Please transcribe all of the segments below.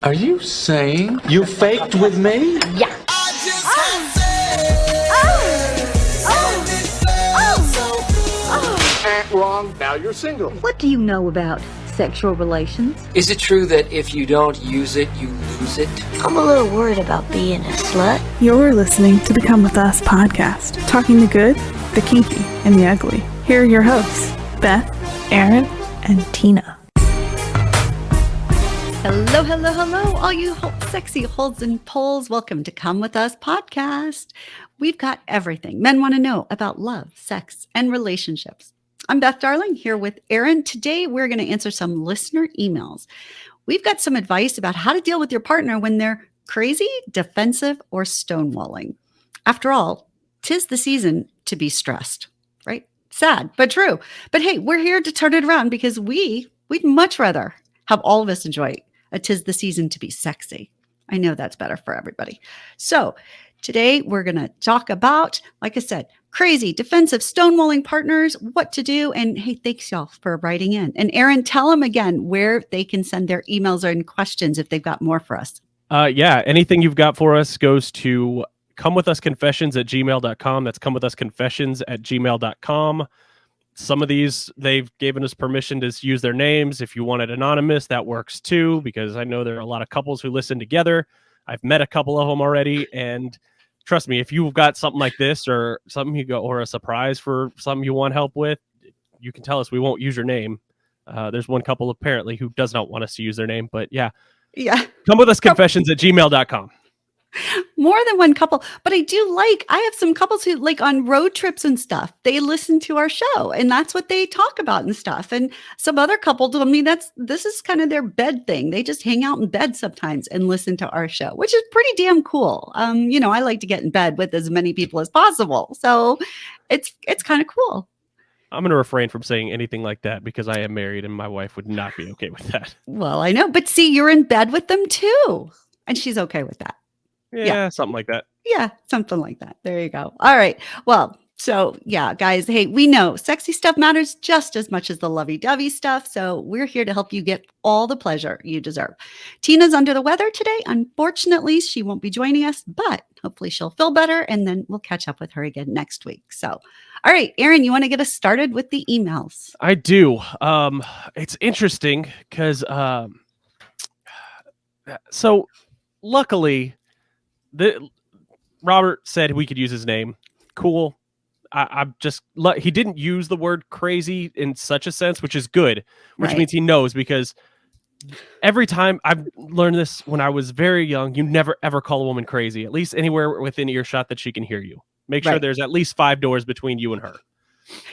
Are you saying you faked with me? Yeah. Wrong. Now you're single. What do you know about sexual relations? Is it true that if you don't use it, you lose it? I'm a little worried about being a slut. You're listening to the Come With Us podcast, talking the good, the kinky, and the ugly. Here are your hosts, Beth, Aaron, and Tina. Hello, hello, hello, all you sexy holds and poles. Welcome to Come With Us podcast. We've got everything men want to know about love, sex, and relationships. I'm Beth Darling here with Aaron. Today, we're going to answer some listener emails. We've got some advice about how to deal with your partner when they're crazy, defensive, or stonewalling. After all, 'tis the season to be stressed, right? Sad, but true. But hey, we're here to turn it around because we'd much rather have all of us enjoy a 'tis the season to be sexy. I know that's better for everybody. So today we're going to talk about, like I said, crazy, defensive, stonewalling partners, what to do. And hey, thanks y'all for writing in. And Aaron, tell them again where they can send their emails and questions if they've got more for us. Yeah, anything you've got for us goes to comewithusconfessions@gmail.com. That's comewithusconfessions@gmail.com. Some of these, they've given us permission to use their names. If you want it anonymous, that works too, because I know there are a lot of couples who listen together. I've met a couple of them already, and trust me, if you've got something like this or something you go, or a surprise for something you want help with, you can tell us. We won't use your name. There's one couple apparently who does not want us to use their name, but yeah. comewithusconfessions@gmail.com. More than one couple, but I have some couples who like on road trips and stuff, they listen to our show and that's what they talk about and stuff. And some other couples, I mean, this is kind of their bed thing. They just hang out in bed sometimes and listen to our show, which is pretty damn cool. I like to get in bed with as many people as possible. So it's kind of cool. I'm going to refrain from saying anything like that because I am married and my wife would not be okay with that. Well, I know, but see, you're in bed with them too. And she's okay with that. Yeah, something like that. Yeah, something like that. There you go. All right. Well, so yeah, guys, hey, we know sexy stuff matters just as much as the lovey-dovey stuff. So we're here to help you get all the pleasure you deserve. Tina's under the weather today. Unfortunately, she won't be joining us, but hopefully she'll feel better and then we'll catch up with her again next week. So, all right, Aaron, you want to get us started with the emails? I do. It's interesting because so luckily, Robert said we could use his name. Cool. He didn't use the word crazy in such a sense, which is good, which means he knows, because every time I've learned this when I was very young, you never ever call a woman crazy, at least anywhere within earshot that she can hear you. Make sure there's at least 5 doors between you and her.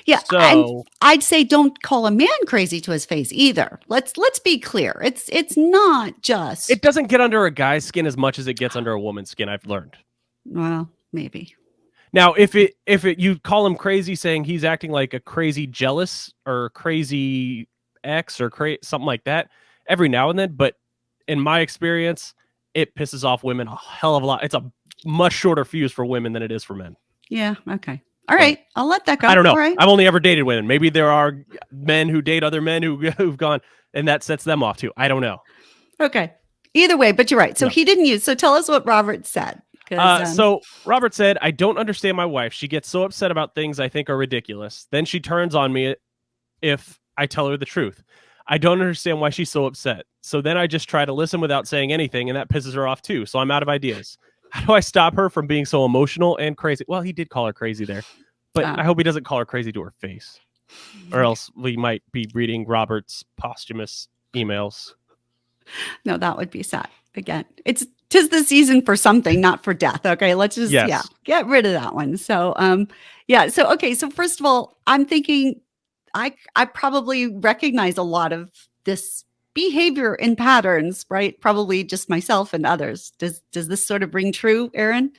Yeah, so and I'd say don't call a man crazy to his face either. Let's be clear. It's not just. It doesn't get under a guy's skin as much as it gets under a woman's skin, I've learned. Well, maybe. Now, if you call him crazy, saying he's acting like a crazy jealous or crazy ex or something like that, every now and then. But in my experience, it pisses off women a hell of a lot. It's a much shorter fuse for women than it is for men. Yeah. Okay. All right, I'll let that go. I don't know. All right. I've only ever dated women. Maybe there are men who date other men who've gone, and that sets them off too. I don't know. Okay. Either way, but you're right. So he didn't use. So tell us what Robert said. So Robert said, I don't understand my wife. She gets so upset about things I think are ridiculous. Then she turns on me if I tell her the truth. I don't understand why she's so upset. So then I just try to listen without saying anything, and that pisses her off too. So I'm out of ideas. How do I stop her from being so emotional and crazy? Well, he did call her crazy there, but I hope he doesn't call her crazy to her face, or else we might be reading Robert's posthumous emails. No, that would be sad. Again, 'tis the season for something, not for death. Okay, let's just get rid of that one. So, So okay. So first of all, I'm thinking I probably recognize a lot of this behavior and patterns, right? Probably just myself and others. Does this sort of ring true, Aaron?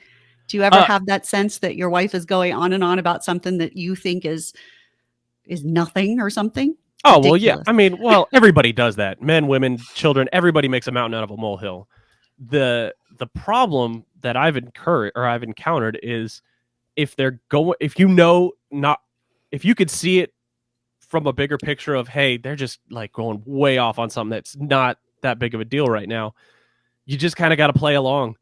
Do you ever have that sense that your wife is going on and on about something that you think is nothing or something? Oh, Ridiculous. well, yeah. I mean, everybody does that. Men, women, children, everybody makes a mountain out of a molehill. The problem that I've encountered is if you could see it from a bigger picture of, hey, they're just like going way off on something that's not that big of a deal right now. you just kind of got to play along.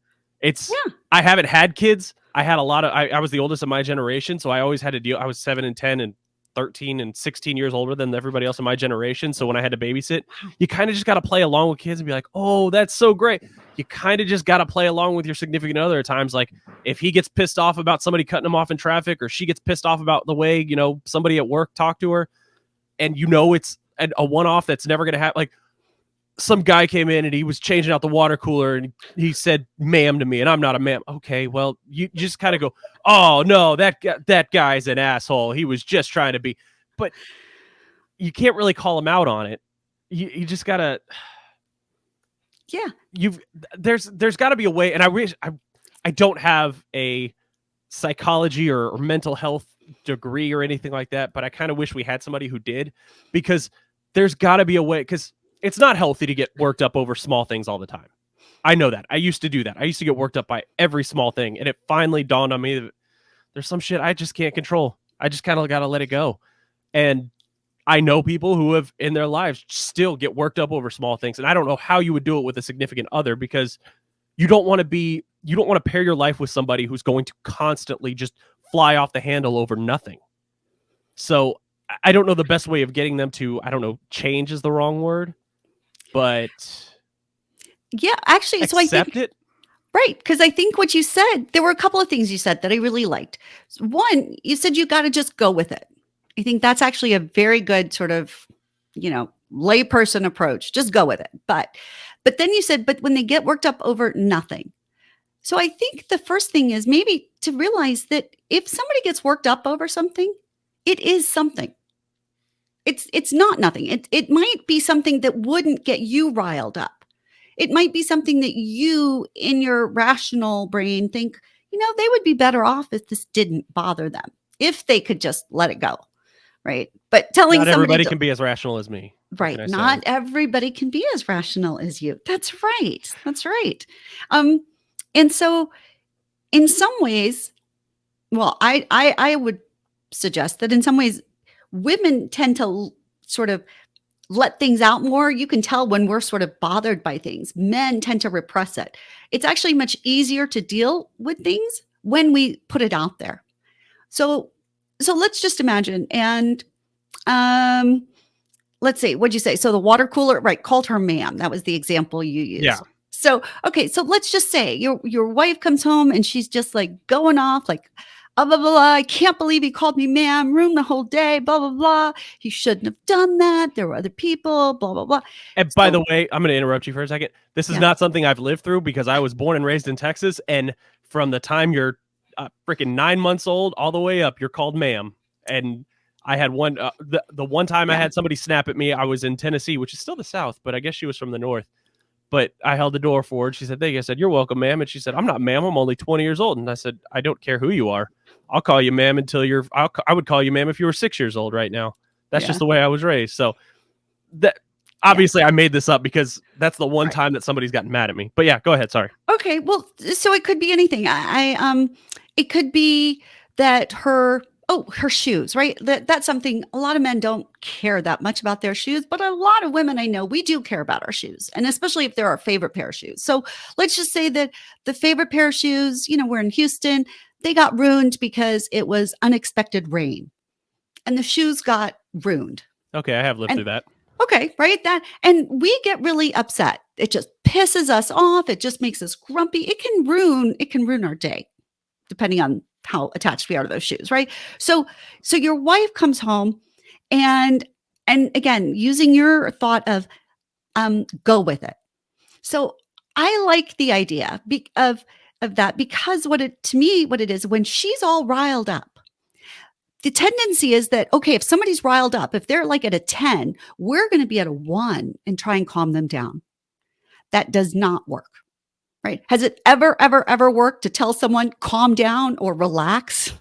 I haven't had kids. I had a lot of, I was the oldest of my generation. So I always had to deal. I was 7 and 10 and 13 and 16 years older than everybody else in my generation. So when I had to babysit, you kind of just got to play along with kids and be like, oh, that's so great. You kind of just got to play along with your significant other at times. Like if he gets pissed off about somebody cutting him off in traffic, or she gets pissed off about the way, somebody at work talked to her, and it's a one-off that's never going to happen. Like some guy came in and he was changing out the water cooler and he said ma'am to me, and I'm not a ma'am. Okay, well, you just kind of go, oh no, that guy's an asshole. He was just trying to be, but you can't really call him out on it. You just gotta, there's gotta be a way. And I wish I don't have a psychology or mental health degree or anything like that, but I kind of wish we had somebody who did, because there's gotta be a way, because it's not healthy to get worked up over small things all the time. I know that. I used to do that. I used to get worked up by every small thing. And it finally dawned on me that there's some shit I just can't control. I just kind of got to let it go. And I know people who have in their lives still get worked up over small things. And I don't know how you would do it with a significant other, because you don't want to pair your life with somebody who's going to constantly just fly off the handle over nothing. So I don't know the best way of getting them to, I don't know, change is the wrong word. But yeah, actually, so I think it. Right, because I think what you said, there were a couple of things you said that I really liked. One, you said you got to just go with it. I think that's actually a very good sort of, layperson approach. Just go with it. But then you said, but when they get worked up over nothing. So I think the first thing is maybe to realize that if somebody gets worked up over something, it is something. It's not nothing. It might be something that wouldn't get you riled up. It might be something that you, in your rational brain, think, they would be better off if this didn't bother them, if they could just let it go, right? But telling not somebody everybody can be as rational as me. Right. Not everybody can be as rational as you. That's right. That's right. And so in some ways, well, I would suggest that in some ways, women tend to sort of let things out more. You can tell when we're sort of bothered by things. Men tend to repress it. It's actually much easier to deal with things when we put it out there. So let's just imagine, and let's see, what'd you say? So the water cooler, right, called her ma'am. That was the example you used. Yeah. So, okay, so let's just say your wife comes home and she's just like going off like, blah, blah, blah, I can't believe he called me ma'am, ruined the whole day, blah, blah, blah. He shouldn't have done that. There were other people, blah, blah, blah. And by the way, I'm going to interrupt you for a second. This is not something I've lived through, because I was born and raised in Texas. And from the time you're freaking 9 months old all the way up, you're called ma'am. And I had one, the one time I had somebody snap at me, I was in Tennessee, which is still the South, but I guess she was from the North. But I held the door for her. She said, thank you. I said, you're welcome, ma'am. And she said, I'm not ma'am. I'm only 20 years old. And I said, I don't care who you are. I'll call you ma'am until I would call you ma'am if you were 6 years old right now. That's just the way I was raised. So that obviously I made this up because that's the one time that somebody's gotten mad at me. But yeah, go ahead. Sorry. Okay. Well, so it could be anything. It could be that her shoes, right? That's something a lot of men don't care that much about their shoes, but a lot of women I know, we do care about our shoes, and especially if they're our favorite pair of shoes. So let's just say that the favorite pair of shoes, we're in Houston, they got ruined because it was unexpected rain and the shoes got ruined. Okay. I have lived through that. Okay. Right. And we get really upset. It just pisses us off. It just makes us grumpy. It can ruin our day, depending on how attached we are to those shoes, right? So your wife comes home and again, using your thought of go with it. So I like the idea of that, because what it is, when she's all riled up, the tendency is that, okay, if somebody's riled up, if they're like at a 10, we're going to be at a 1 and try and calm them down. That does not work. Right? Has it ever worked to tell someone calm down or relax?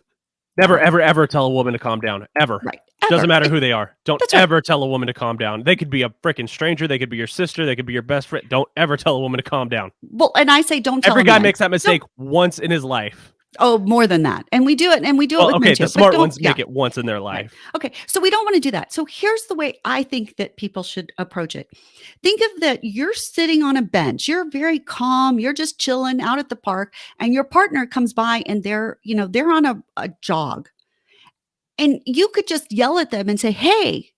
Never, ever tell a woman to calm down. Ever. Right. Doesn't matter who they are. Don't ever tell a woman to calm down. They could be a freaking stranger. They could be your sister. They could be your best friend. Don't ever tell a woman to calm down. Well, and I say don't tell Every guy makes that mistake once in his life. Oh, more than that. And we do it Well, with okay, men too. the But smart don't- ones yeah. make it once in their life. Okay, so we don't want to do that. So here's the way I think that people should approach it. Think of that you're sitting on a bench. You're very calm. You're just chilling out at the park, and your partner comes by and they're on a jog. And you could just yell at them and say, "Hey,"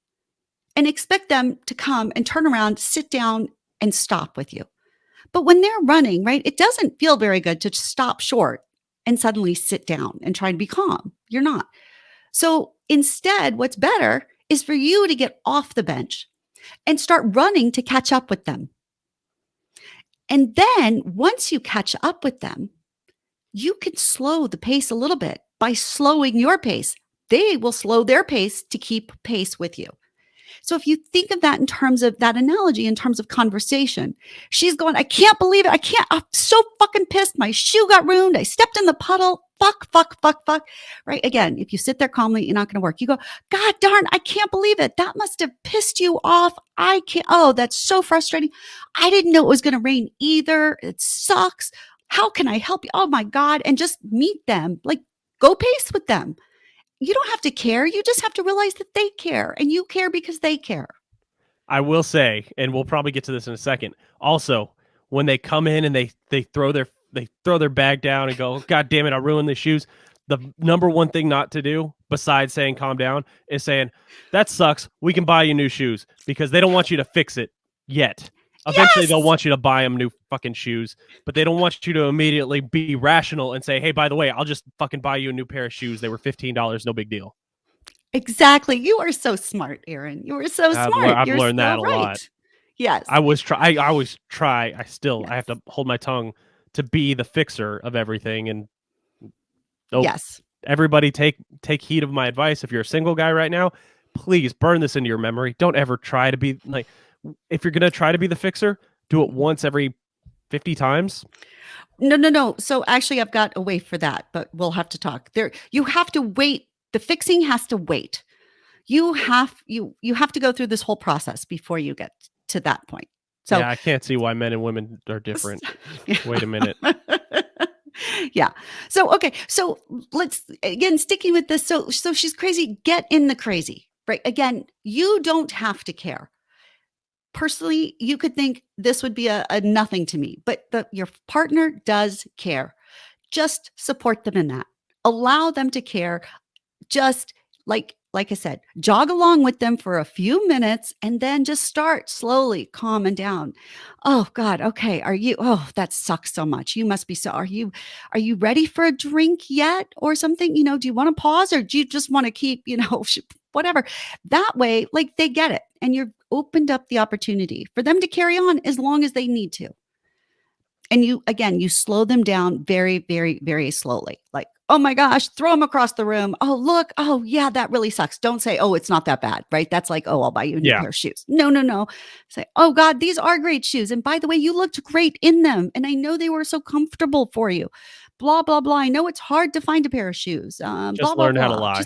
and expect them to come and turn around, sit down, and stop with you. But when they're running, right, it doesn't feel very good to stop short and suddenly sit down and try to be calm. You're not. So instead, what's better is for you to get off the bench and start running to catch up with them. And then once you catch up with them, you can slow the pace a little bit by slowing your pace. They will slow their pace to keep pace with you. So if you think of that in terms of that analogy, in terms of conversation, she's going, "I can't believe it. I'm so fucking pissed. My shoe got ruined. I stepped in the puddle. Fuck. Right? Again, if you sit there calmly, you're not going to work. You go, "God darn, I can't believe it. That must have pissed you off. I can't. Oh, that's so frustrating. I didn't know it was going to rain either. It sucks. How can I help you? Oh my God." And just meet them. Like, go pace with them. You don't have to care. You just have to realize that they care, and you care because they care. I will say, and we'll probably get to this in a second. Also, when they come in and they throw their bag down and go, "God damn it, I ruined the shoes." The number one thing not to do, besides saying calm down, is saying, "That sucks. We can buy you new shoes," because they don't want you to fix it yet. Eventually, they'll want you to buy them new fucking shoes, but they don't want you to immediately be rational and say, "Hey, by the way, I'll just fucking buy you a new pair of shoes. They were $15. No big deal." Exactly. You are so smart, Aaron. You are so smart. I've You're learned so that a right. lot. Yes. I always try. Yes. I have to hold my tongue to be the fixer of everything. And nope. Yes. Everybody take heed of my advice. If you're a single guy right now, please burn this into your memory. Don't ever try to be like, if you're going to try to be the fixer, do it once every 50 times. No. So actually, I've got a way for that, but we'll have to talk. You have to wait. The fixing has to wait. You have to go through this whole process before you get to that point. So yeah, I can't see why men and women are different. Wait a minute. Yeah. So, okay. So let's, again, sticking with this. So she's crazy. Get in the crazy, right? Again, you don't have to care. Personally, you could think this would be a nothing to me, but your partner does care. Just support them in that. Allow them to care. Just like I said, jog along with them for a few minutes and then just start slowly calming down. "Oh God. Okay. That sucks so much. You must be are you ready for a drink yet or something? Do you want to pause or do you just want to keep, whatever?" That way, like, they get it. And you've opened up the opportunity for them to carry on as long as they need to. And you slow them down very, very, very slowly. Like, "Oh my gosh, throw them across the room. Oh, look. Oh yeah, that really sucks." Don't say, "Oh, it's not that bad," right? That's like, "Oh, I'll buy you a new pair of shoes." No. Say, "Oh God, these are great shoes. And by the way, you looked great in them. And I know they were so comfortable for you. Blah, blah, blah. I know it's hard to find a pair of shoes. Just blah, learn blah, how to blah." lie.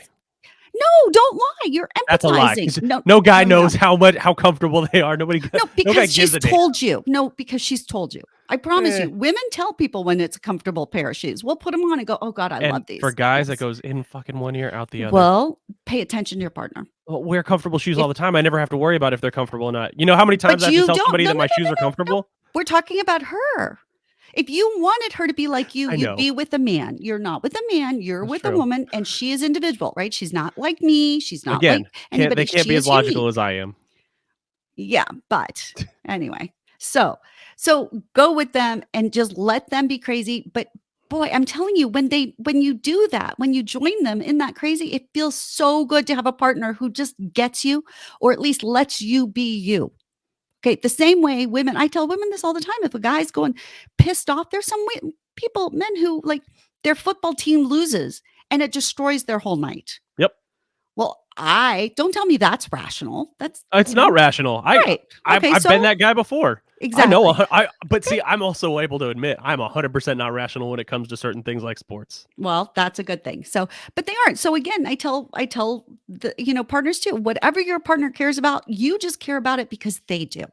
No, don't lie. You're empathizing. That's a lie. No guy knows how comfortable they are. Nobody. No, because guy she's gives a damn. told you. No, because she's told you. I promise you. Women tell people when it's a comfortable pair of shoes. We'll put them on and go, "Oh God, I love these." For guys, Yes. that goes in fucking one ear, out the other. Well, pay attention to your partner. Wear comfortable shoes all the time. I never have to worry about if they're comfortable or not. You know how many times I have to tell somebody that my shoes are comfortable? We're talking about her. If you wanted her to be like you, you'd be with a man. You're not with a man. You're with a woman, and she is individual, right? She's not like me. She's not like anybody. They can't be as logical as I am. Yeah, but anyway, so go with them and just let them be crazy. But boy, I'm telling you, when you do that, when you join them in that crazy, it feels so good to have a partner who just gets you, or at least lets you be you. Okay, the same way women, I tell women this all the time. If a guy's going pissed off, there's some men who, like, their football team loses and it destroys their whole night. Yep. Well, don't tell me that's rational. It's not rational. Right. I've been that guy before. Exactly. I know. See, I'm also able to admit I'm 100% not rational when it comes to certain things like sports. Well, that's a good thing. So, but they aren't. So again, I tell the partners too, whatever your partner cares about, you just care about it because they do.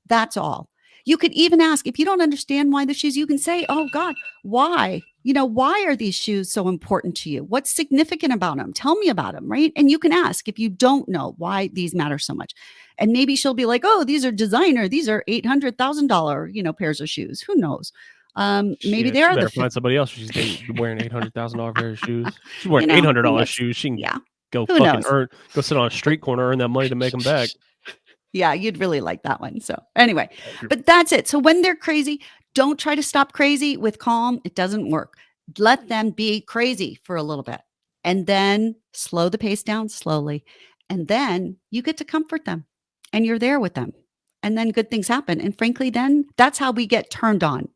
That's all. You could even ask, if you don't understand why the shoes, you can say, "Oh God, why? why are these shoes so important to you? What's significant about them? Tell me about them, right? And you can ask if you don't know why these matter so much. And maybe she'll be like, oh, these are designer. These are $800,000, pairs of shoes. Who knows? Maybe Shit, they she are better the find somebody else. She's wearing $800,000 pair of shoes. She's wearing who $800 knows? shoes. She can Yeah. go Who fucking knows? go sit on a street corner, earn that money to make them back. Yeah, you'd really like that one. So anyway, but that's it. So when they're crazy, don't try to stop crazy with calm. It doesn't work. Let them be crazy for a little bit and then slow the pace down slowly. And then you get to comfort them and you're there with them. And then good things happen. And frankly, then that's how we get turned on.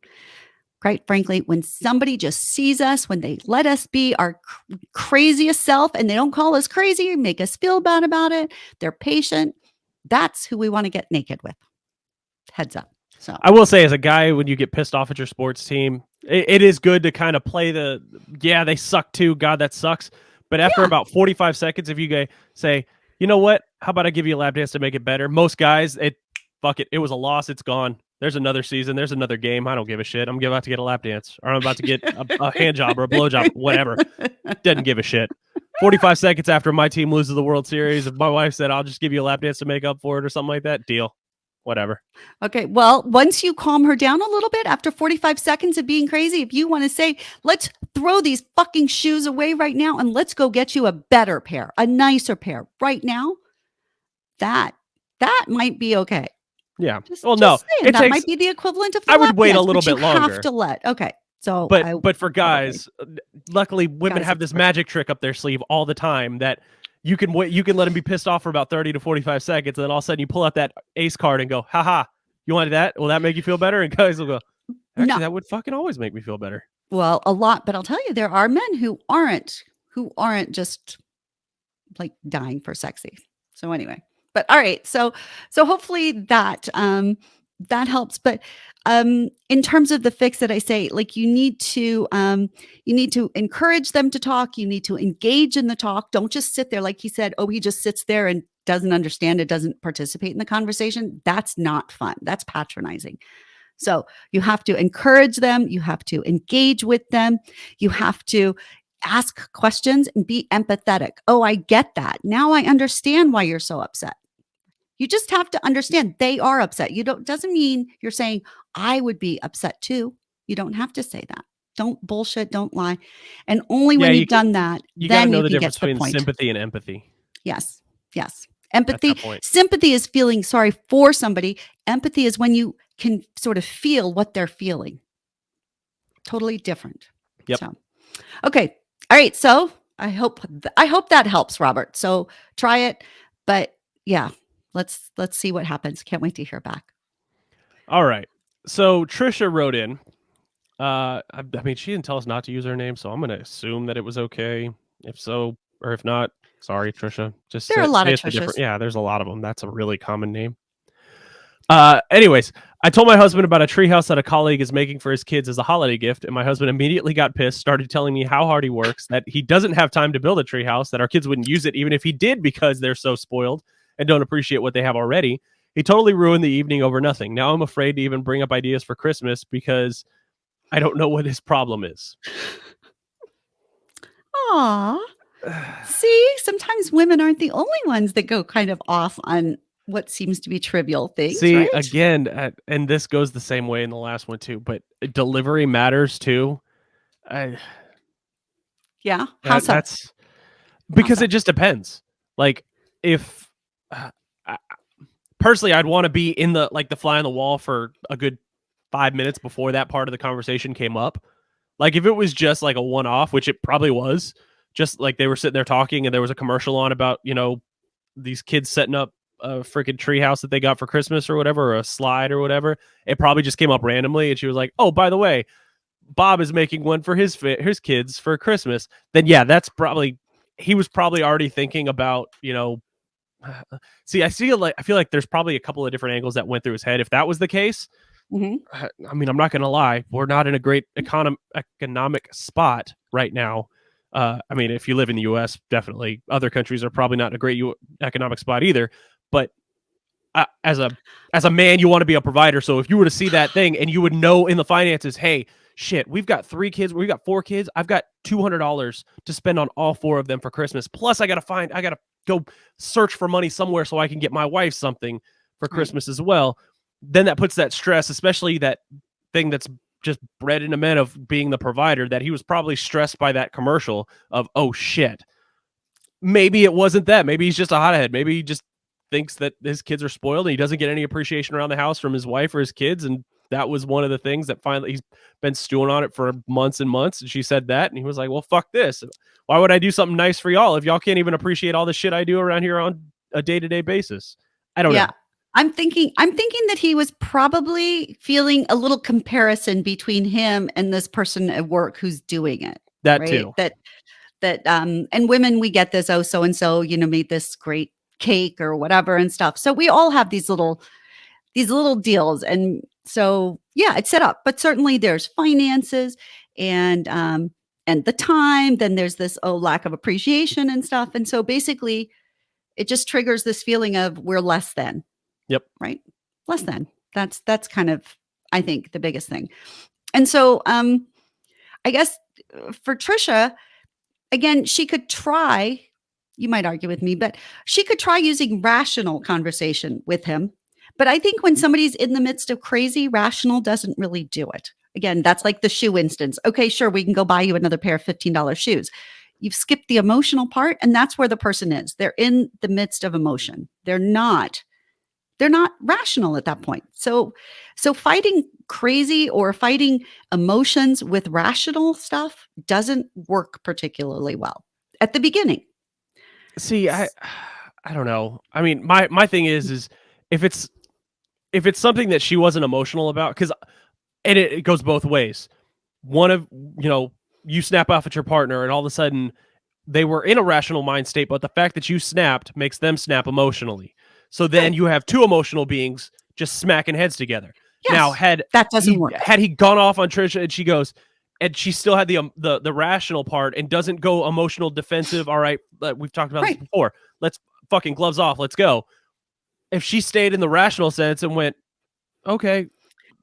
Quite frankly, when somebody just sees us, when they let us be our craziest self and they don't call us crazy, make us feel bad about it, they're patient. That's who we want to get naked with. Heads up. So I will say, as a guy, when you get pissed off at your sports team, it is good to kind of play they suck too. God, that sucks. But after about 45 seconds, if you say, you know what? How about I give you a lap dance to make it better? Most guys, fuck it. It was a loss. It's gone. There's another season. There's another game. I don't give a shit. I'm about to get a lap dance, or I'm about to get a hand job or a blow job, whatever. Doesn't give a shit. 45 seconds after my team loses the World Series, if my wife said, I'll just give you a lap dance to make up for it or something like that, deal. Whatever. Okay. Well, once you calm her down a little bit after 45 seconds of being crazy, if you want to say, let's throw these fucking shoes away right now and let's go get you a better pair, a nicer pair right now, that might be okay. Yeah. Just no, saying, that might be the equivalent of the I would lap wait a dance, little but bit you longer. have to let. Okay. So, but for guys, luckily women Guys, have this magic trick up their sleeve all the time that you can let them be pissed off for about 30 to 45 seconds, and then all of a sudden you pull out that ace card and go, haha, you wanted that? Will that make you feel better? And guys will go, actually, No. that would fucking always make me feel better. Well, a lot, but I'll tell you, there are men who aren't just like dying for sexy. So anyway, but all right. So hopefully that helps. But in terms of the fix that I say, like you need to encourage them to talk. You need to engage in the talk. Don't just sit there. Like he said, oh, he just sits there and doesn't understand it, doesn't participate in the conversation. That's not fun. That's patronizing. So you have to encourage them. You have to engage with them. You have to ask questions and be empathetic. Oh, I get that. Now I understand why you're so upset. You just have to understand they are upset. Doesn't mean you're saying I would be upset too. You don't have to say that. Don't bullshit. Don't lie. And only when you've done that, then you can get to the point. Sympathy and empathy. Yes. Empathy. Sympathy is feeling sorry for somebody. Empathy is when you can sort of feel what they're feeling. Totally different. Yep. So, okay. All right. So I hope that helps, Robert. So try it. But yeah, let's see what happens. Can't wait to hear back. All right. So Trisha wrote in. I mean, she didn't tell us not to use her name, so I'm going to assume that it was okay. If so, or if not, sorry, Trisha. Just there are a lot of Trishas. Yeah, there's a lot of them. That's a really common name. Anyways, I told my husband about a treehouse that a colleague is making for his kids as a holiday gift, and my husband immediately got pissed, started telling me how hard he works, that he doesn't have time to build a treehouse, that our kids wouldn't use it even if he did because they're so spoiled and don't appreciate what they have already. He totally ruined the evening over nothing. Now I'm afraid to even bring up ideas for Christmas because I don't know what his problem is. Aw. See, sometimes women aren't the only ones that go kind of off on what seems to be trivial things. See, right? again, and this goes the same way in the last one too, but delivery matters too. Yeah. How so? That's because it just depends. Like if personally, I'd want to be in the fly on the wall for a good 5 minutes before that part of the conversation came up. Like if it was just like a one-off, which it probably was, just like they were sitting there talking and there was a commercial on about, these kids setting up a freaking treehouse that they got for Christmas or whatever, or a slide or whatever. It probably just came up randomly. And she was like, oh, by the way, Bob is making one for his kids for Christmas. Then yeah, he was probably already thinking about, see, I feel like there's probably a couple of different angles that went through his head. If that was the case, I mean, I'm not going to lie. We're not in a great economic spot right now. I mean, if you live in the U.S., definitely. Other countries are probably not in a great economic spot either. But as a man, you want to be a provider. So if you were to see that thing and you would know in the finances, hey, shit, we've got 3 kids, we've got 4 kids. I've got $200 to spend on all 4 of them for Christmas. Plus I got to go search for money somewhere so I can get my wife something for Christmas as well. Then that puts that stress, especially that thing that's just bred into men of being the provider, that he was probably stressed by that commercial of, oh shit, maybe it wasn't that. Maybe he's just a hothead. Maybe he just thinks that his kids are spoiled and he doesn't get any appreciation around the house from his wife or his kids. And that was one of the things that finally he's been stewing on it for months and months. And she said that, and he was like, well, fuck this. Why would I do something nice for y'all if y'all can't even appreciate all the shit I do around here on a day-to-day basis? I don't know. I'm thinking that he was probably feeling a little comparison between him and this person at work who's doing it. That right? too. And women, we get this, oh, so-and-so, made this great cake or whatever and stuff. So we all have these little deals. And so, yeah, it's set up, but certainly there's finances and the time, then there's this, lack of appreciation and stuff. And so basically it just triggers this feeling of we're less than. Yep. Right. Less than. That's kind of, I think, the biggest thing. And so, I guess for Trisha, again, she could try, you might argue with me, but she could try using rational conversation with him. But I think when somebody's in the midst of crazy, rational doesn't really do it. Again, that's like the shoe instance. Okay, sure, we can go buy you another pair of $15 shoes. You've skipped the emotional part, and that's where the person is. They're in the midst of emotion. They're not rational at that point. So fighting crazy or fighting emotions with rational stuff doesn't work particularly well at the beginning. See, I don't know. I mean, my thing is if it's something that she wasn't emotional about, and it goes both ways. One of, you snap off at your partner and all of a sudden they were in a rational mind state, but the fact that you snapped makes them snap emotionally. So then you have 2 emotional beings just smacking heads together. Yes, now, that doesn't work. Had he gone off on Trisha and she goes, and she still had the rational part and doesn't go emotional defensive. All right, we've talked about this before. Let's fucking gloves off. Let's go. If she stayed in the rational sense and went, okay,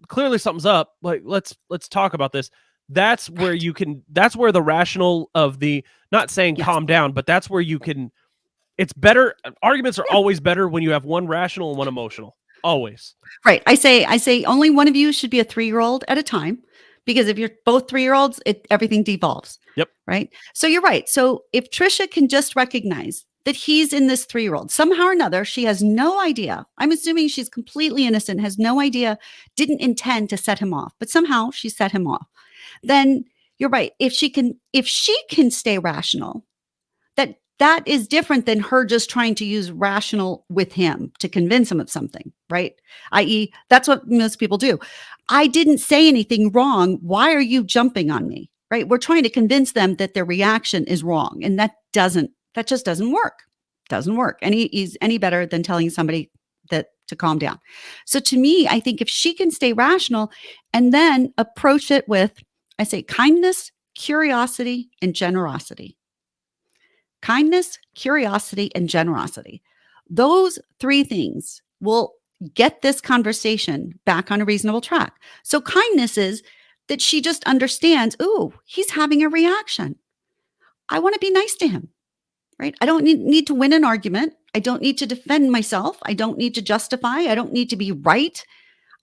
clearly something's up. Like let's talk about this. That's where you can. That's where the rational of the, not saying calm down, but that's where you can. It's better. Arguments are always better when you have one rational and one emotional. Always. Right. I say only one of you should be a 3-year-old at a time, because if you're both 3-year-olds, everything devolves. Yep. Right. So you're right. So if Trisha can just recognize that he's in this 3-year-old, somehow or another, she has no idea. I'm assuming she's completely innocent, has no idea, didn't intend to set him off, but somehow she set him off. Then you're right. If she can stay rational, that is different than her just trying to use rational with him to convince him of something, right? I.e., that's what most people do. I didn't say anything wrong. Why are you jumping on me? Right? We're trying to convince them that their reaction is wrong, and that just doesn't work. Doesn't work any better than telling somebody that to calm down. So to me, I think if she can stay rational and then approach it with, I say, kindness, curiosity, and generosity. Kindness, curiosity, and generosity. Those 3 things will get this conversation back on a reasonable track. So kindness is that she just understands, ooh, he's having a reaction. I want to be nice to him, right? I don't need to win an argument. I don't need to defend myself. I don't need to justify. I don't need to be right.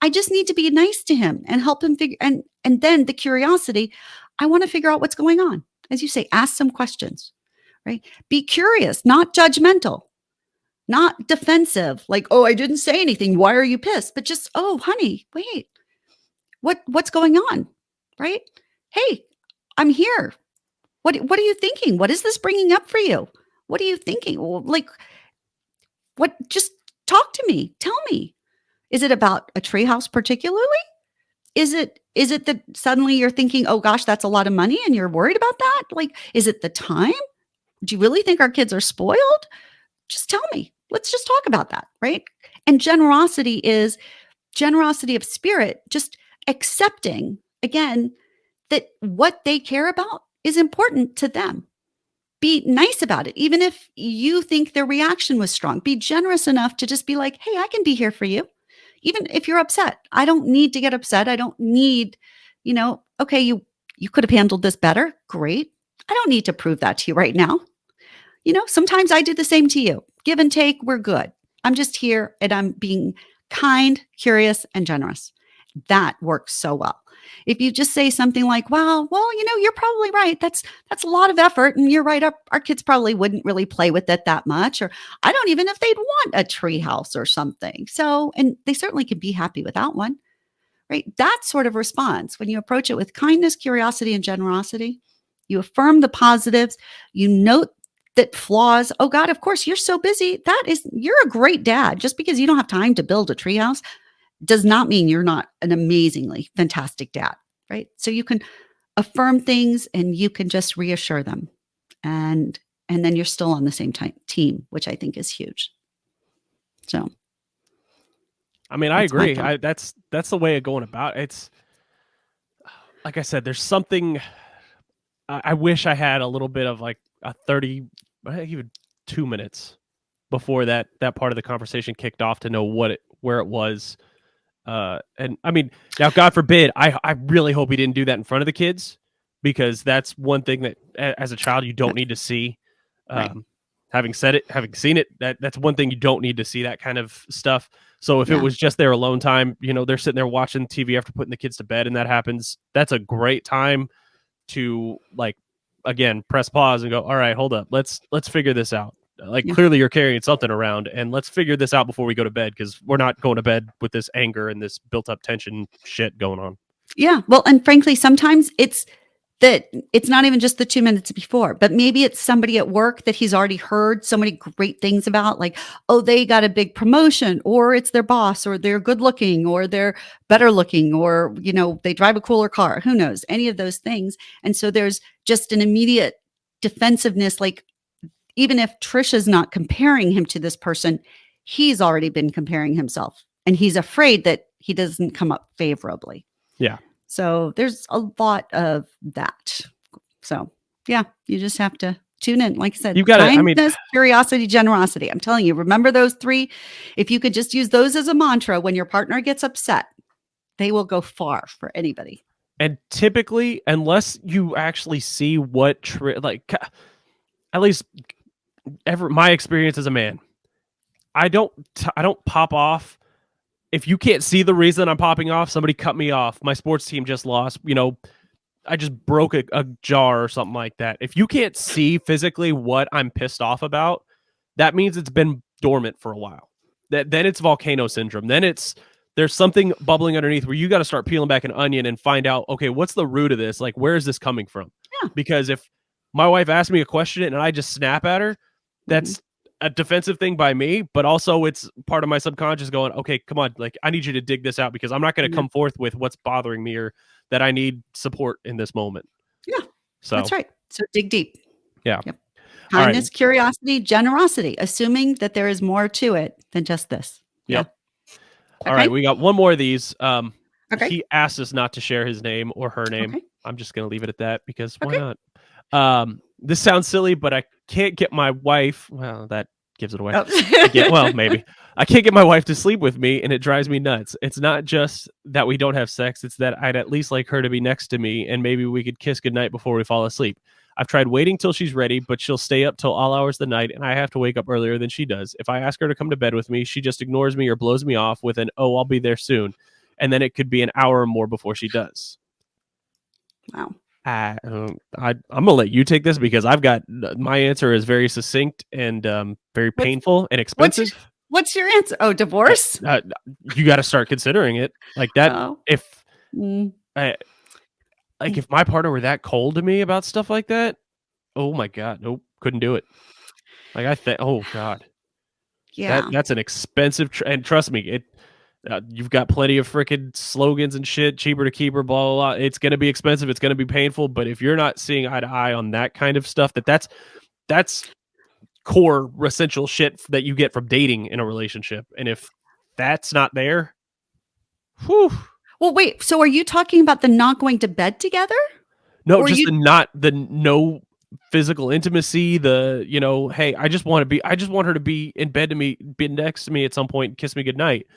I just need to be nice to him and help him figure, and then the curiosity, I want to figure out what's going on. As you say, ask some questions. Right? Be curious, not judgmental, not defensive. Like, oh, I didn't say anything. Why are you pissed? But just, oh, honey, wait, what's going on? Right? Hey, I'm here. What are you thinking? What is this bringing up for you? What are you thinking? Like, what? Just talk to me. Tell me. Is it about a treehouse particularly? Is it that suddenly you're thinking, oh gosh, that's a lot of money, and you're worried about that? Like, is it the time? Do you really think our kids are spoiled? Just tell me. Let's just talk about that, right? And generosity is generosity of spirit, just accepting, again, that what they care about is important to them. Be nice about it. Even if you think their reaction was strong, be generous enough to just be like, hey, I can be here for you. Even if you're upset, I don't need to get upset. I don't need Okay, you could have handled this better. Great. I don't need to prove that to you right now. Sometimes I do the same to you. Give and take, we're good. I'm just here and I'm being kind, curious, and generous. That works so well. If you just say something like, "Wow, well, you're probably right. That's a lot of effort, and you're right. Our kids probably wouldn't really play with it that much, or I don't even know if they'd want a tree house or something. So, and they certainly could be happy without one, right?" That sort of response, when you approach it with kindness, curiosity, and generosity, you affirm the positives, you note that flaws. Oh God, of course, you're so busy. You're a great dad. Just because you don't have time to build a treehouse does not mean you're not an amazingly fantastic dad, right? So you can affirm things and you can just reassure them. And then you're still on the same team, which I think is huge. So I mean, I agree. That's the way of going about it. It's like I said, there's something I wish I had a little bit of like a 30, even 2 minutes before that part of the conversation kicked off to know where it was. And I mean, now, God forbid, I really hope he didn't do that in front of the kids, because that's one thing that as a child you don't need to see. Right. Having seen it, that's one thing you don't need to see, that kind of stuff. So if it was just their alone time, they're sitting there watching TV after putting the kids to bed and that happens, that's a great time to, like, again, press pause and go, all right, hold up. Let's figure this out. Clearly you're carrying something around, and let's figure this out before we go to bed, because we're not going to bed with this anger and this built up tension shit going on. Yeah. Well, and frankly, sometimes it's not even just the 2 minutes before, but maybe it's somebody at work that he's already heard so many great things about, like, oh, they got a big promotion, or it's their boss, or they're good looking, or they're better looking, or, they drive a cooler car, who knows, any of those things. And so there's just an immediate defensiveness. Like, even if Trisha's not comparing him to this person, he's already been comparing himself, and he's afraid that he doesn't come up favorably. Yeah. So there's a lot of that. So yeah, you just have to tune in. Like I said, kindness, curiosity, generosity. I'm telling you, remember those three. If you could just use those as a mantra when your partner gets upset, they will go far for anybody. And typically, unless you actually see at least my experience as a man, I don't pop off. If you can't see the reason I'm popping off, somebody cut me off, my sports team just lost, I just broke a jar or something like that. If you can't see physically what I'm pissed off about, that means it's been dormant for a while. Then it's volcano syndrome. Then there's something bubbling underneath where you got to start peeling back an onion and find out, okay, what's the root of this? Like, where is this coming from? Yeah. Because if my wife asks me a question and I just snap at her, that's a defensive thing by me, but also it's part of my subconscious going, okay, come on, like, I need you to dig this out, because I'm not going to come forth with what's bothering me or that I need support in this moment. Yeah, so that's right. So dig deep. Yeah. Yep. Kindness, curiosity, generosity, assuming that there is more to it than just this. Yep. Yeah. All right. We got one more of these. Okay. He asked us not to share his name or her name. Okay. I'm just going to leave it at that, because why not? This sounds silly, but I can't get my wife. Well, that gives it away. Oh. Maybe. I can't get my wife to sleep with me, and it drives me nuts. It's not just that we don't have sex. It's that I'd at least like her to be next to me, and maybe we could kiss goodnight before we fall asleep. I've tried waiting till she's ready, but she'll stay up till all hours of the night, and I have to wake up earlier than she does. If I ask her to come to bed with me, she just ignores me or blows me off with an, "Oh, I'll be there soon." And then it could be an hour or more before she does. Wow. I'm gonna let you take this, because I've got my answer is very succinct and very painful and expensive. What's your answer? Oh, divorce? You got to start considering it like that. Oh. If my partner were that cold to me about stuff like that, oh my God, nope, couldn't do it. Like oh God, yeah, that's an expensive and trust me, you've got plenty of freaking slogans and shit, cheaper to keep her, blah, blah, blah. It's going to be expensive. It's going to be painful. But if you're not seeing eye to eye on that kind of stuff, that's core essential shit that you get from dating in a relationship. And if that's not there, whew. Well, wait, so are you talking about the not going to bed together? No, just the no physical intimacy, hey, I just want her to be in bed to me, be next to me at some point and kiss me goodnight.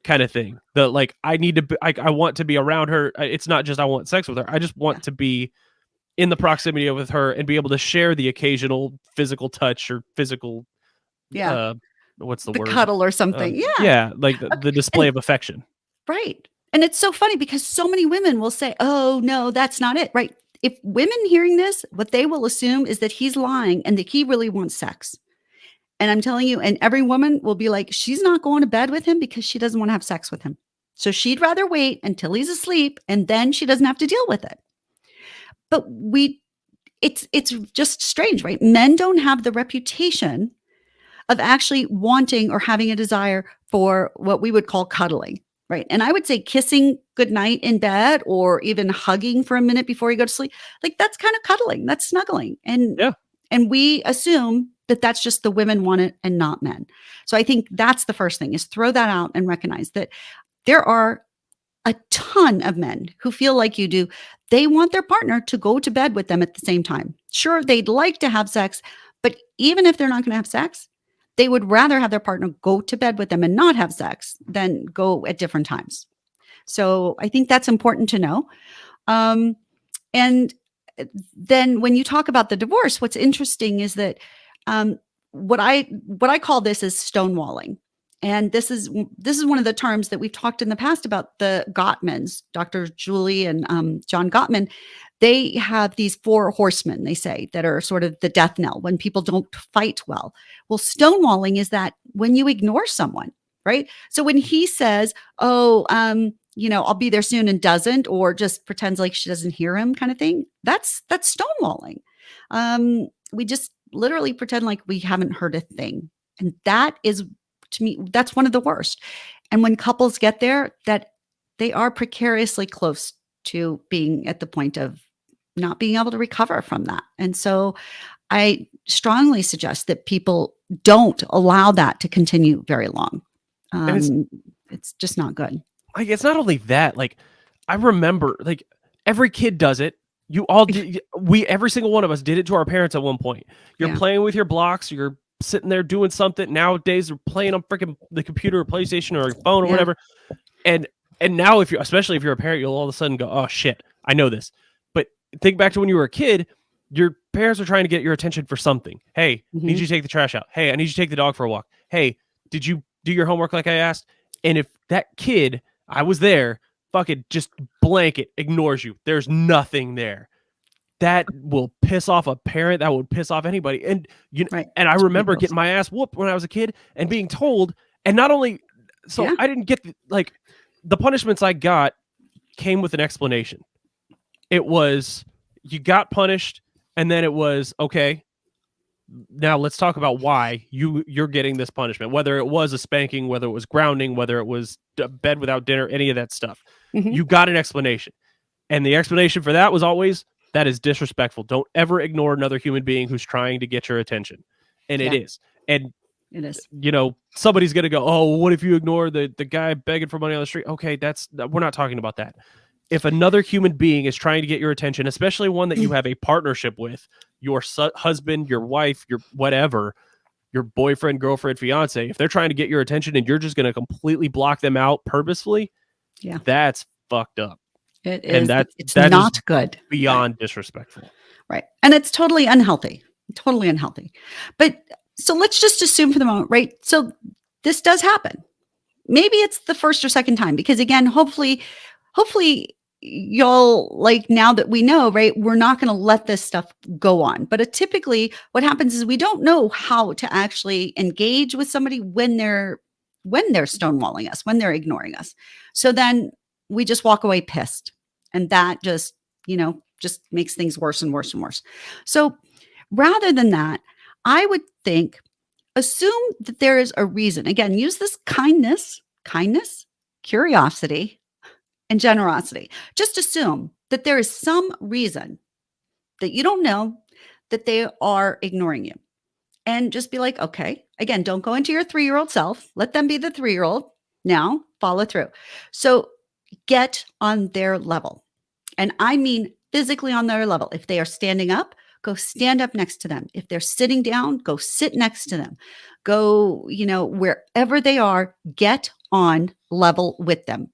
kind of thing. The like, I need to be, I want to be around her. It's not just I want sex with her. I just want to be in the proximity with her and be able to share the occasional physical touch or physical, Yeah. what's the The word? cuddle or something. Yeah. Yeah, like the display of affection. Right. And it's so funny because so many women will say, oh, no, that's not it. Right. If women hearing this, what they will assume is that he's lying and that he really wants sex. And I'm telling you, and every woman will be like, she's not going to bed with him because she doesn't want to have sex with him. So she'd rather wait until he's asleep and then she doesn't have to deal with it. But it's just strange, right? Men don't have the reputation of actually wanting or having a desire for what we would call cuddling, right? And I would say kissing goodnight in bed or even hugging for a minute before you go to sleep, like that's kind of cuddling, that's snuggling. And we assume that that's just the women want it and not men. So I think that's the first thing is throw that out and recognize that there are a ton of men who feel like you do. They want their partner to go to bed with them at the same time. Sure, they'd like to have sex, but even if they're not going to have sex, they would rather have their partner go to bed with them and not have sex than go at different times. So I think that's important to know. And then when you talk about the divorce, what's interesting is that what I call this is stonewalling. And this is one of the terms that we've talked in the past about the Gottmans, Dr. Julie and John Gottman. They have these 4 horsemen, they say, that are sort of the death knell when people don't fight well. Well, stonewalling is that when you ignore someone, right? So when he says, oh, I'll be there soon and doesn't, or just pretends like she doesn't hear him kind of thing, that's stonewalling. We just literally pretend like we haven't heard a thing. And that is, to me, that's one of the worst. And when couples get there, that they are precariously close to being at the point of not being able to recover from that. And so I strongly suggest that people don't allow that to continue very long. It's just not good. Like, it's not only that, like, I remember, like, every kid does it. You all did. Every single one of us did it to our parents at one point. You're playing with your blocks. You're sitting there doing something. Nowadays, they're playing on freaking the computer or PlayStation or your phone or whatever. And now, especially if you're a parent, you'll all of a sudden go, oh shit, I know this. But think back to when you were a kid, your parents are trying to get your attention for something. Hey, I need you to take the trash out. Hey, I need you to take the dog for a walk. Hey, did you do your homework like I asked? And if that kid, I was there, fucking just blanket ignores you, there's nothing there, that will piss off a parent. That would piss off anybody. And and I remember getting my ass whooped when I was a kid and being told, and not only so I didn't get the punishments I got came with an explanation. It was, you got punished, and then it was, okay, now let's talk about why you're getting this punishment, whether it was a spanking, whether it was grounding, whether it was bed without dinner, any of that stuff. You got an explanation. And the explanation for that was always, that is disrespectful. Don't ever ignore another human being who's trying to get your attention. And it is. And it is. Somebody's going to go, oh, what if you ignore the guy begging for money on the street? Okay, we're not talking about that. If another human being is trying to get your attention, especially one that you have a partnership with, your husband, your wife, your whatever, your boyfriend, girlfriend, fiance, if they're trying to get your attention and you're just going to completely block them out purposefully, that's fucked up. It is. And it's that not is good. Beyond disrespectful. Right. And it's totally unhealthy. Totally unhealthy. But so let's just assume for the moment, right? So this does happen. Maybe it's the first or second time, because again, hopefully y'all, like, now that we know, right, we're not going to let this stuff go on. But typically what happens is we don't know how to actually engage with somebody when they're stonewalling us, when they're ignoring us. So then we just walk away pissed. And that just makes things worse and worse and worse. So rather than that, I would think, assume that there is a reason. Again, use this kindness, curiosity, and generosity. Just assume that there is some reason that you don't know that they are ignoring you. And just be like, okay, again, don't go into your 3-year-old self. Let them be the 3-year-old. Now follow through. So get on their level. And I mean physically on their level. If they are standing up, go stand up next to them. If they're sitting down, go sit next to them. Go, wherever they are, get on level with them.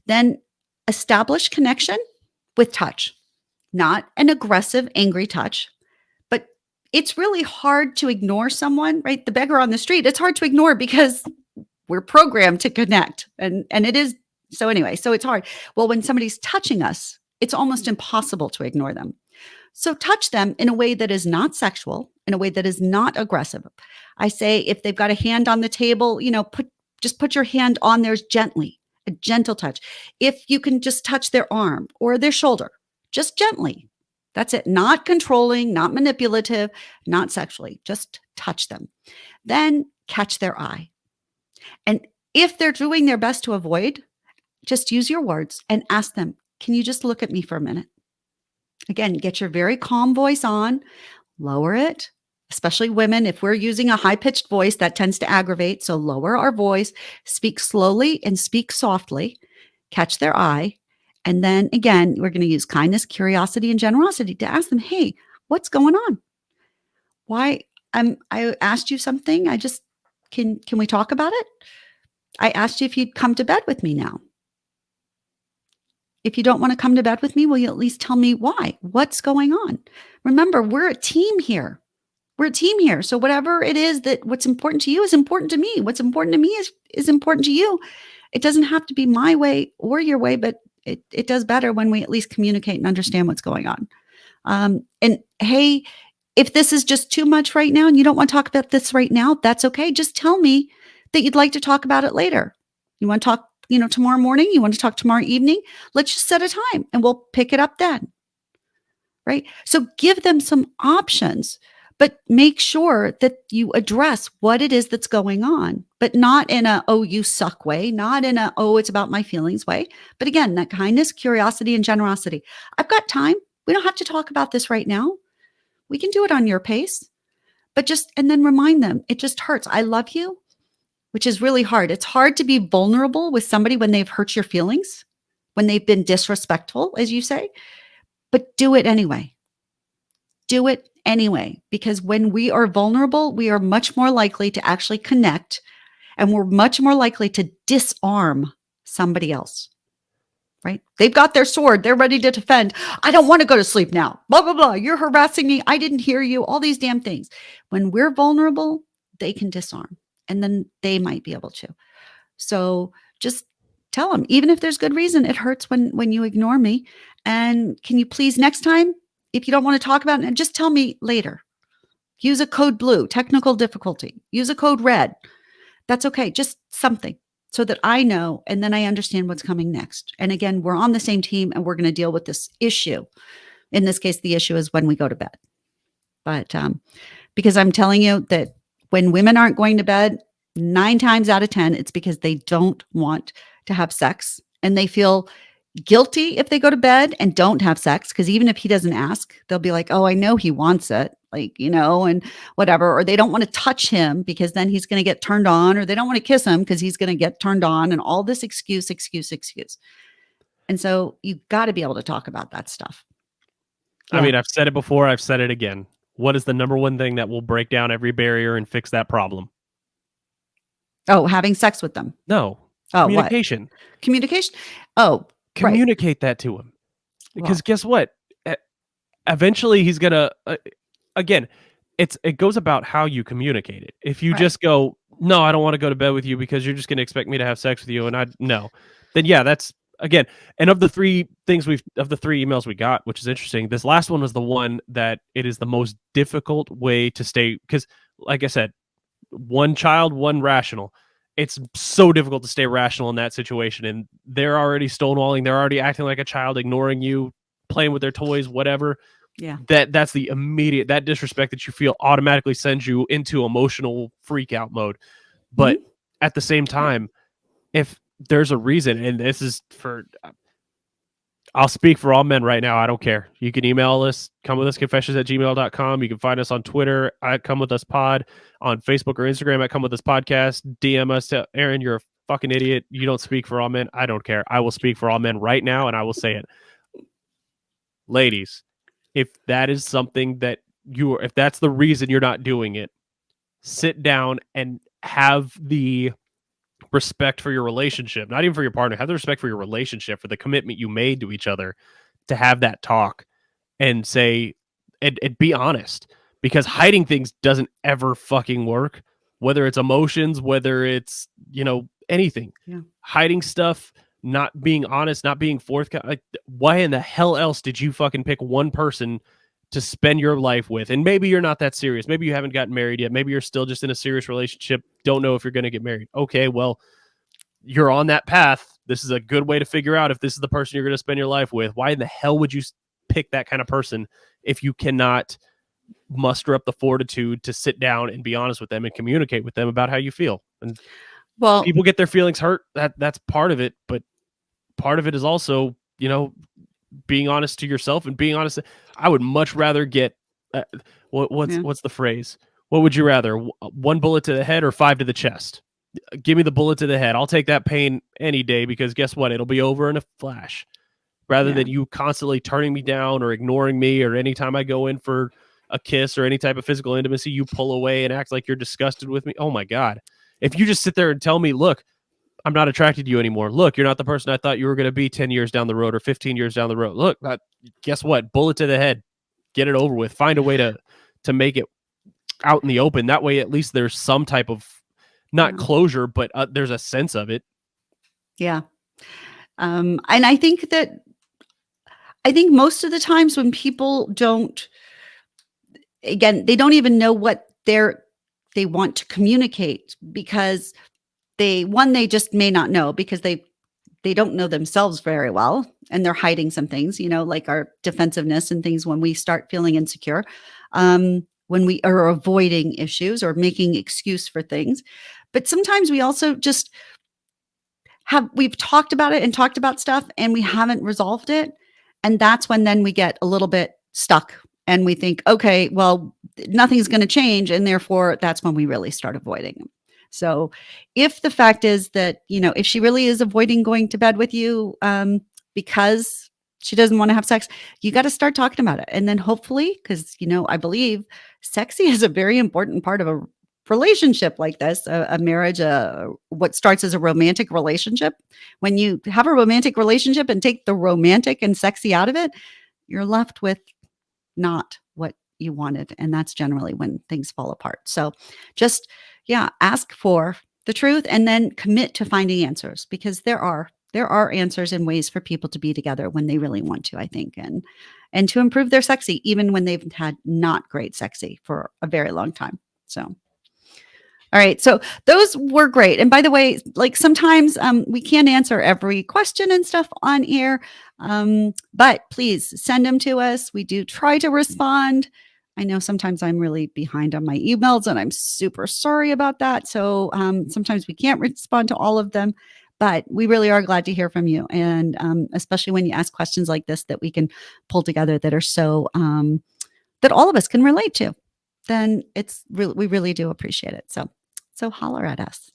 Then establish connection with touch, not an aggressive, angry touch. But it's really hard to ignore someone, right? The beggar on the street, it's hard to ignore because we're programmed to connect. And it is. So anyway, so it's hard. Well, when somebody's touching us, it's almost impossible to ignore them. So touch them in a way that is not sexual, in a way that is not aggressive. I say if they've got a hand on the table, just put your hand on theirs gently, a gentle touch. If you can just touch their arm or their shoulder, just gently. That's it. Not controlling, not manipulative, not sexually. Just touch them. Then catch their eye. And if they're doing their best to avoid, just use your words and ask them, can you just look at me for a minute? Again, get your very calm voice on, lower it, especially women. If we're using a high-pitched voice, that tends to aggravate. So lower our voice, speak slowly and speak softly, catch their eye. And then again, we're going to use kindness, curiosity, and generosity to ask them, hey, what's going on? Why? I asked you something. Can we talk about it? I asked you if you'd come to bed with me now. If you don't want to come to bed with me, will you at least tell me why? What's going on? Remember, we're a team here. We're a team here. So whatever it is that what's important to you is important to me. What's important to me is important to you. It doesn't have to be my way or your way, but it does better when we at least communicate and understand what's going on. And hey, if this is just too much right now and you don't want to talk about this right now, that's okay. Just tell me that you'd like to talk about it later. You want to talk tomorrow morning, you want to talk tomorrow evening, let's just set a time and we'll pick it up then. Right? So give them some options, but make sure that you address what it is that's going on, but not in a, oh, you suck way, not in a, oh, it's about my feelings way. But again, that kindness, curiosity, and generosity. I've got time. We don't have to talk about this right now. We can do it on your pace, but and then remind them, it just hurts. I love you. Which is really hard. It's hard to be vulnerable with somebody when they've hurt your feelings, when they've been disrespectful, as you say, but do it anyway. Do it anyway, because when we are vulnerable, we are much more likely to actually connect and we're much more likely to disarm somebody else, right? They've got their sword. They're ready to defend. I don't want to go to sleep now. Blah, blah, blah. You're harassing me. I didn't hear you. All these damn things. When we're vulnerable, they can disarm. And then they might be able to. So just tell them, even if there's good reason, it hurts when you ignore me. And can you please next time, if you don't want to talk about it, just tell me later. Use a code blue, technical difficulty. Use a code red. That's okay. Just something so that I know and then I understand what's coming next. And again, we're on the same team and we're going to deal with this issue. In this case, the issue is when we go to bed. But because I'm telling you that when women aren't going to bed, 9 times out of 10, it's because they don't want to have sex and they feel guilty if they go to bed and don't have sex. Because even if he doesn't ask, they'll be like, oh, I know he wants it, and whatever. Or they don't want to touch him because then he's going to get turned on, or they don't want to kiss him because he's going to get turned on, and all this excuse. And so you got to be able to talk about that stuff. Yeah. I mean, I've said it before. I've said it again. What is the number one thing that will break down every barrier and fix that problem? Oh, having sex with them. No. Oh, communication. What? Communication. Oh, communicate that to him. Because guess what? Eventually he's going to, again, it goes about how you communicate it. If you just go, no, I don't want to go to bed with you because you're just going to expect me to have sex with you. And then yeah, that's, again, and of the three emails we got, which is interesting, this last one was the one that it is the most difficult way to stay, because like I said, one child, one rational. It's so difficult to stay rational in that situation. And they're already stonewalling. They're already acting like a child, ignoring you, playing with their toys, whatever. Yeah. That's the immediate, that disrespect that you feel automatically sends you into emotional freak out mode. But at the same time, if there's a reason, and this is I'll speak for all men right now. I don't care. You can email us, comewithusconfessions@gmail.com. You can find us on Twitter at comewithUsPod, on Facebook or Instagram at comewithuspodcast. DM us, tell Aaron, you're a fucking idiot. You don't speak for all men. I don't care. I will speak for all men right now, and I will say it. Ladies, if that is something that if that's the reason you're not doing it, sit down and have the respect for your relationship, not even for your partner, have the respect for your relationship, for the commitment you made to each other, to have that talk and say, and be honest, because hiding things doesn't ever fucking work, whether it's emotions, whether it's, anything. Yeah. Hiding stuff, not being honest, not being forthcoming. Like, why in the hell else did you fucking pick one person to spend your life with? And maybe you're not that serious. Maybe you haven't gotten married yet. Maybe you're still just in a serious relationship. Don't know if you're going to get married. Okay, well, you're on that path. This is a good way to figure out if this is the person you're going to spend your life with. Why in the hell would you pick that kind of person if you cannot muster up the fortitude to sit down and be honest with them and communicate with them about how you feel? And Well, people get their feelings hurt. That's part of it, but part of it is also, being honest to yourself and being honest. I would much rather get what's the phrase? What would you rather? One bullet to the head or 5 to the chest? Give me the bullet to the head. I'll take that pain any day, because guess what? It'll be over in a flash, rather than you constantly turning me down or ignoring me, or anytime I go in for a kiss or any type of physical intimacy, you pull away and act like you're disgusted with me. Oh my God. If you just sit there and tell me, look, I'm not attracted to you anymore. Look, you're not the person I thought you were going to be 10 years down the road or 15 years down the road. Look, guess what? Bullet to the head. Get it over with. Find a way to make it out in the open. That way, at least there's some type of, not closure, but there's a sense of it. Yeah. And I think most of the times when people don't, again, they don't even know what they want to communicate, because they just may not know, because they don't know themselves very well, and they're hiding some things, like our defensiveness and things when we start feeling insecure, when we are avoiding issues or making excuse for things. But sometimes we also just we've talked about it and talked about stuff, and we haven't resolved it. And that's when then we get a little bit stuck, and we think, okay, well, nothing's going to change. And therefore that's when we really start avoiding them. So if the fact is that, if she really is avoiding going to bed with you because she doesn't want to have sex, you got to start talking about it. And then hopefully, because, I believe sexy is a very important part of a relationship like this, a marriage, what starts as a romantic relationship. When you have a romantic relationship and take the romantic and sexy out of it, you're left with not what you wanted. And that's generally when things fall apart. So just, ask for the truth and then commit to finding answers, because there are answers and ways for people to be together when they really want to, I think, and to improve their sexy, even when they've had not great sexy for a very long time. So, all right. So those were great. And by the way, like sometimes we can't answer every question and stuff on air, but please send them to us. We do try to respond. I know sometimes I'm really behind on my emails, and I'm super sorry about that. So sometimes we can't respond to all of them, but we really are glad to hear from you. And especially when you ask questions like this that we can pull together that are so, that all of us can relate to, then we really do appreciate it. So holler at us.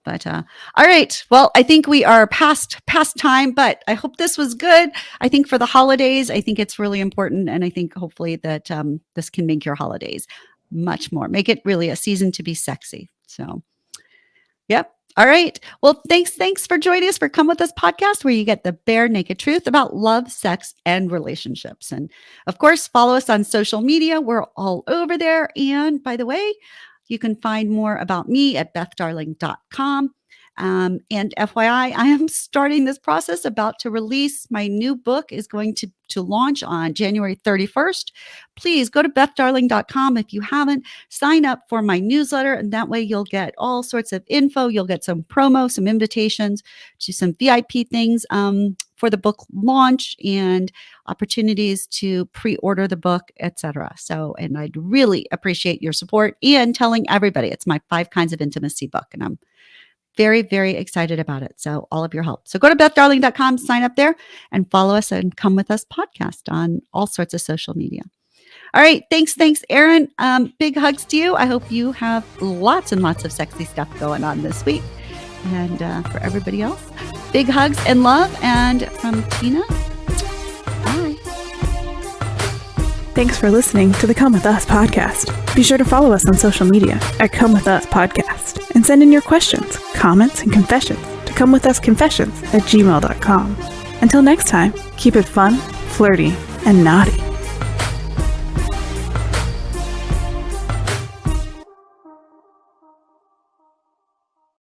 But all right. Well, I think we are past time, but I hope this was good. I think for the holidays, I think it's really important. And I think hopefully that this can make your holidays much more. Make it really a season to be sexy. So, yep. All right. Well, thanks for joining us for Come With Us podcast, where you get the bare naked truth about love, sex, and relationships. And of course, follow us on social media. We're all over there. And by the way, you can find more about me at bethdarling.com. And FYI, I am starting this process, about to release. My new book is going to launch on January 31st. Please go to bethdarling.com if you haven't. Sign up for my newsletter, and that way you'll get all sorts of info. You'll get some promo, some invitations to some VIP things for the book launch, and opportunities to pre-order the book, etc. So, and I'd really appreciate your support and telling everybody. It's my 5 Kinds of Intimacy book, and I'm very, very excited about it. So all of your help. So go to bethdarling.com, sign up there, and follow us and Come With Us podcast on all sorts of social media. All right. Thanks, Erin. Big hugs to you. I hope you have lots and lots of sexy stuff going on this week. And for everybody else, big hugs and love. And from Tina, bye. Thanks for listening to the Come With Us podcast. Be sure to follow us on social media at Come With Us podcast and send in your questions, comments, and confessions to comewithusconfessions@gmail.com. Until next time, keep it fun, flirty, and naughty.